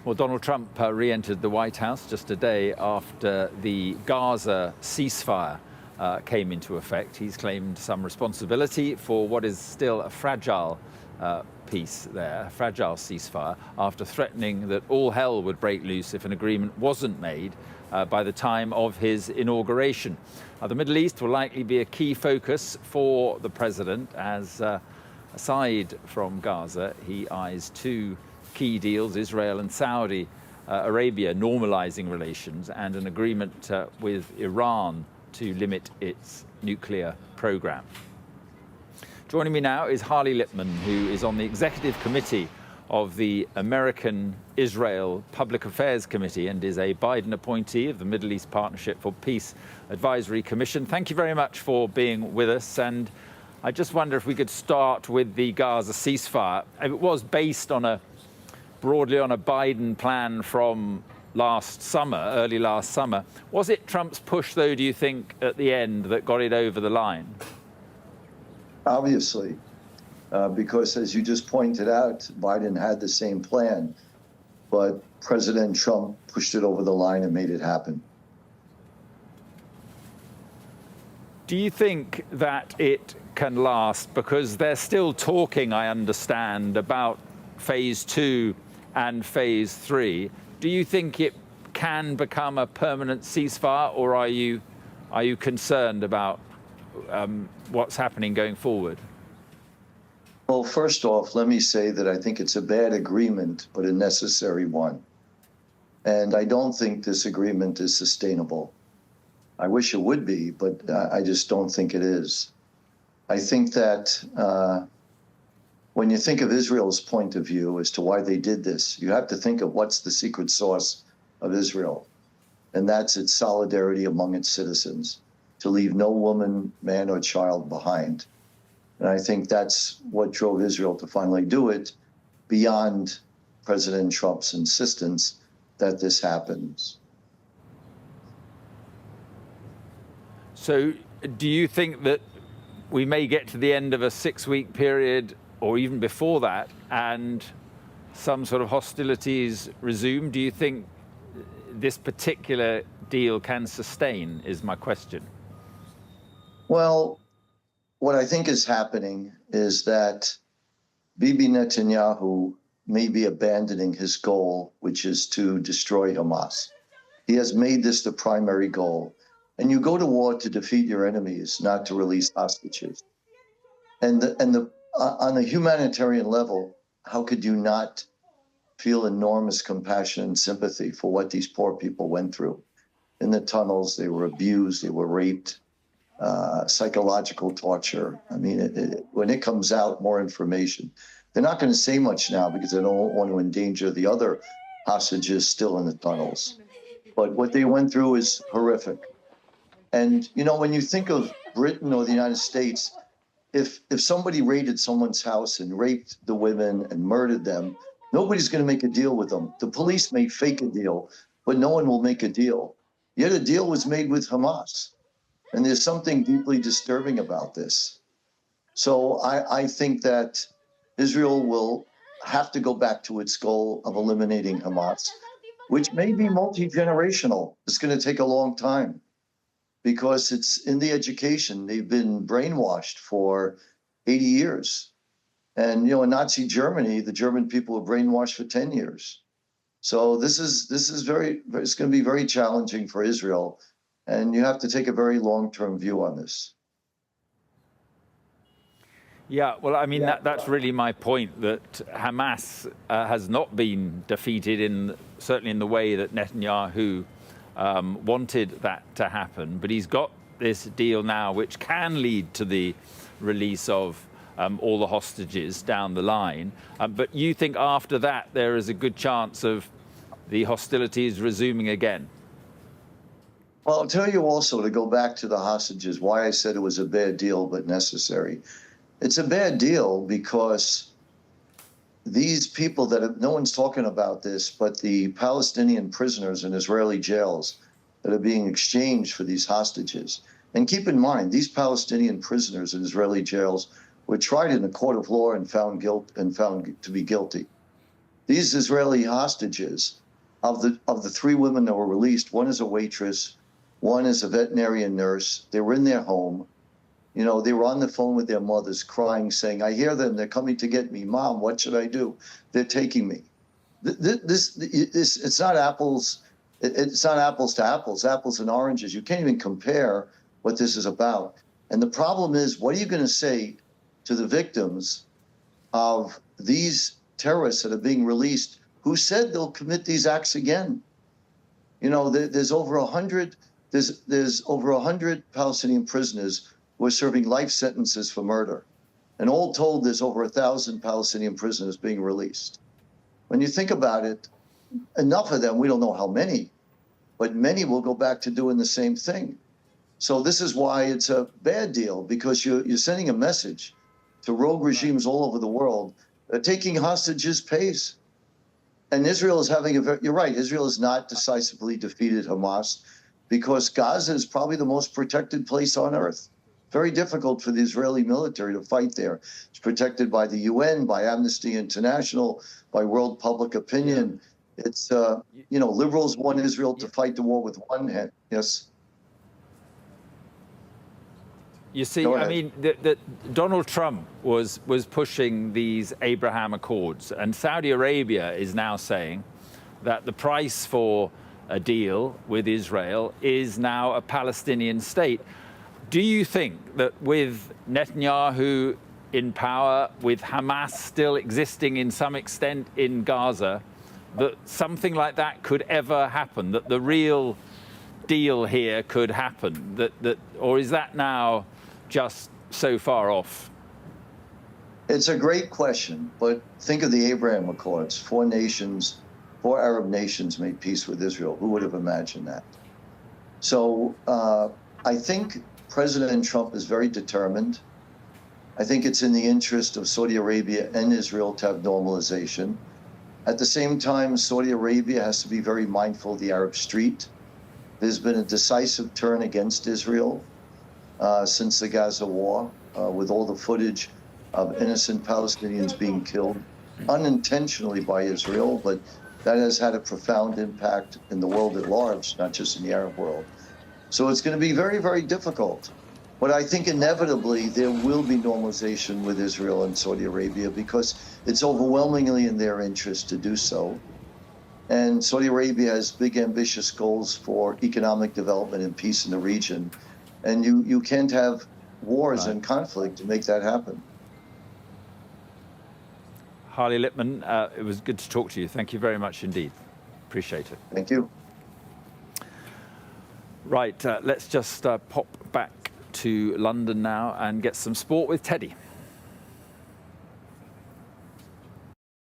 Well, Donald Trump re-entered the White House just a day after the Gaza ceasefire came into effect. He's claimed some responsibility for what is still a fragile peace there, a fragile ceasefire, after threatening that all hell would break loose if an agreement wasn't made by the time of his inauguration. The Middle East will likely be a key focus for the president as, aside from Gaza, he eyes two key deals, Israel and Saudi Arabia normalizing relations and an agreement with Iran to limit its nuclear program. Joining me now is Harley Lippman, who is on the executive committee of the American-Israel Public Affairs Committee and is a Biden appointee of the Middle East Partnership for Peace Advisory Commission. Thank you very much for being with us. And I just wonder if we could start with the Gaza ceasefire. It was based on broadly on a Biden plan from last summer, early last summer. Was it Trump's push, though, do you think, at the end that got it over the line? Obviously, because as you just pointed out, Biden had the same plan, but President Trump pushed it over the line and made it happen. Do you think that it can last? Because they're still talking, I understand, about phase 2 and phase 3. Do you think it can become a permanent ceasefire, or are you concerned about what's happening going forward? Well, first off, let me say that I think it's a bad agreement, but a necessary one. And I don't think this agreement is sustainable. I wish it would be, but I just don't think it is. I think that when you think of Israel's point of view as to why they did this, you have to think of what's the secret sauce of Israel. And that's its solidarity among its citizens, to leave no woman, man, or child behind. And I think that's what drove Israel to finally do it, beyond President Trump's insistence that this happens. So do you think that we may get to the end of a 6-week period, or even before that, and some sort of hostilities resume? Do you think this particular deal can sustain, is my question? Well, what I think is happening is that Bibi Netanyahu may be abandoning his goal, which is to destroy Hamas. He has made this the primary goal. And you go to war to defeat your enemies, not to release hostages. And on a humanitarian level, how could you not feel enormous compassion and sympathy for what these poor people went through? In the tunnels, they were abused, they were raped, psychological torture. I mean, when it comes out, more information. They're not going to say much now because they don't want to endanger the other hostages still in the tunnels. But what they went through is horrific. And, you know, when you think of Britain or the United States, if somebody raided someone's house and raped the women and murdered them, nobody's going to make a deal with them. The police may fake a deal, but no one will make a deal. Yet a deal was made with Hamas. And there's something deeply disturbing about this. So I think that Israel will have to go back to its goal of eliminating Hamas, which may be multi-generational. It's going to take a long time, because it's in the education. They've been brainwashed for 80 years. And, you know, in Nazi Germany, the German people were brainwashed for 10 years. So this is it's going to be very challenging for Israel. And you have to take a very long-term view on this. Yeah, well, I mean, that's really my point, that Hamas has not been defeated, certainly in the way that Netanyahu wanted that to happen, but he's got this deal now which can lead to the release of all the hostages down the line. But you think after that there is a good chance of the hostilities resuming again? Well, I'll tell you also, to go back to the hostages, why I said it was a bad deal but necessary. It's a bad deal because these people no one's talking about this, but the Palestinian prisoners in Israeli jails that are being exchanged for these hostages. And keep in mind, these Palestinian prisoners in Israeli jails were tried in a court of law and found to be guilty. these Israeli hostages, of the three women that were released, one is a waitress, one is a veterinarian nurse. They were in their home. You know, they were on the phone with their mothers crying, saying, I hear them, they're coming to get me. Mom, what should I do? They're taking me. It's not apples. It's not apples to apples, apples and oranges. You can't even compare what this is about. And the problem is, what are you going to say to the victims of these terrorists that are being released who said they'll commit these acts again? You know, there's over 100 Palestinian prisoners who are serving life sentences for murder. And all told, there's over 1,000 Palestinian prisoners being released. When you think about it, enough of them, we don't know how many, but many will go back to doing the same thing. So this is why it's a bad deal, because you're sending a message to rogue regimes all over the world. Taking hostages pays. And Israel is having you're right, Israel has not decisively defeated Hamas because Gaza is probably the most protected place on earth. Very difficult for the Israeli military to fight there. It's protected by the UN, by Amnesty International, by world public opinion. It's, you know, liberals want Israel to fight the war with one hand. Yes. You see, I mean, Donald Trump was pushing these Abraham Accords, and Saudi Arabia is now saying that the price for a deal with Israel is now a Palestinian state. Do you think that with Netanyahu in power, with Hamas still existing in some extent in Gaza, that something like that could ever happen, that the real deal here could happen, or is that now just so far off? It's a great question, but think of the Abraham Accords. 4 Arab nations made peace with Israel. Who would have imagined that? So I think President Trump is very determined. I think it's in the interest of Saudi Arabia and Israel to have normalization. At the same time, Saudi Arabia has to be very mindful of the Arab street. There's been a decisive turn against Israel since the Gaza war, with all the footage of innocent Palestinians being killed unintentionally by Israel, but that has had a profound impact in the world at large, not just in the Arab world. So it's going to be very, very difficult. But I think inevitably there will be normalization with Israel and Saudi Arabia because it's overwhelmingly in their interest to do so. And Saudi Arabia has big, ambitious goals for economic development and peace in the region. And you can't have wars and conflict to make that happen. Harley Lippman, it was good to talk to you. Thank you very much indeed. Appreciate it. Thank you. Right, let's just pop back to London now and get some sport with Teddy.